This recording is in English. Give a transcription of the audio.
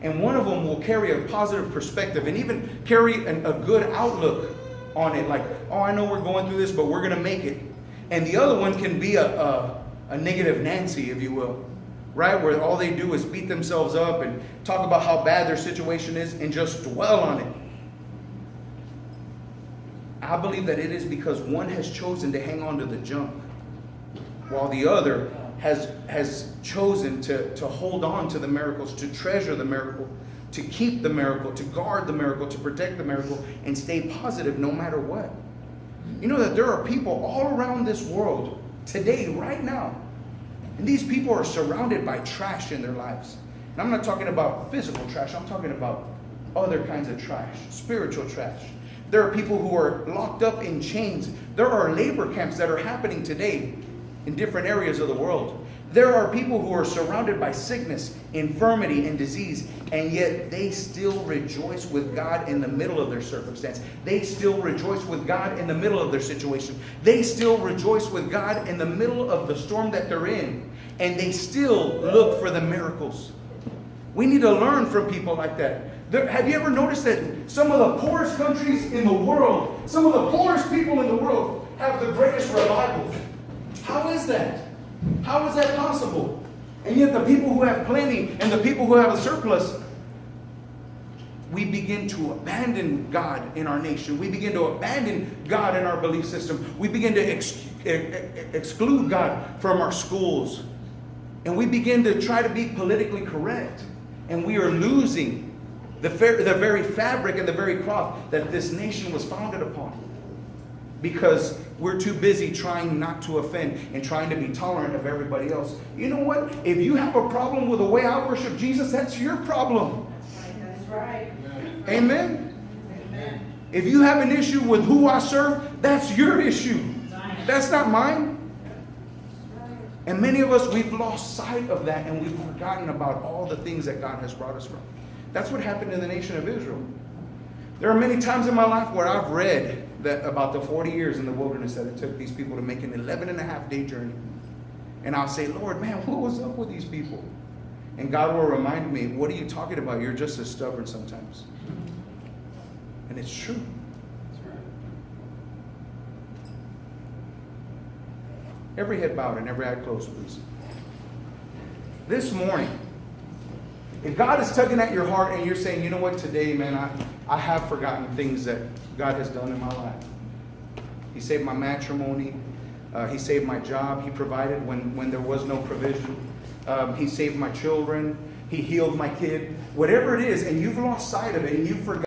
And one of them will carry a positive perspective and even carry a good outlook on it. Like, oh, I know we're going through this, but we're going to make it. And the other one can be a negative Nancy, if you will. Right? Where all they do is beat themselves up and talk about how bad their situation is and just dwell on it. I believe that it is because one has chosen to hang on to the junk, while the other has chosen to hold on to the miracles, to treasure the miracle, to keep the miracle, to guard the miracle, to protect the miracle, and stay positive no matter what. You know that there are people all around this world today, right now, and these people are surrounded by trash in their lives. And I'm not talking about physical trash, I'm talking about other kinds of trash, spiritual trash. There are people who are locked up in chains. There are labor camps that are happening today in different areas of the world. There are people who are surrounded by sickness, infirmity, and disease, and yet they still rejoice with God in the middle of their circumstance. They still rejoice with God in the middle of their situation. They still rejoice with God in the middle of the storm that they're in, and they still look for the miracles. We need to learn from people like that. Have you ever noticed that some of the poorest countries in the world, some of the poorest people in the world have the greatest revivals? How is that? How is that possible? And yet the people who have plenty and the people who have a surplus, we begin to abandon God in our nation. We begin to abandon God in our belief system. We begin to exclude God from our schools. And we begin to try to be politically correct. And we are losing the very fabric and the very cloth that this nation was founded upon. Because we're too busy trying not to offend and trying to be tolerant of everybody else. You know what? If you have a problem with the way I worship Jesus, that's your problem. That's right. Amen? Amen. If you have an issue with who I serve, that's your issue. That's not mine. And many of us, we've lost sight of that and we've forgotten about all the things that God has brought us from. That's what happened in the nation of Israel. There are many times in my life where I've read that about the 40 years in the wilderness that it took these people to make an 11.5-day journey. And I'll say, Lord, man, what was up with these people? And God will remind me, what are you talking about? You're just as stubborn sometimes. And it's true. Every head bowed and every eye closed, please. This morning, if God is tugging at your heart and you're saying, you know what, today, man, I have forgotten things that God has done in my life. He saved my matrimony. He saved my job. He provided when there was no provision. He saved my children. He healed my kid. Whatever it is, and you've lost sight of it and you've forgotten.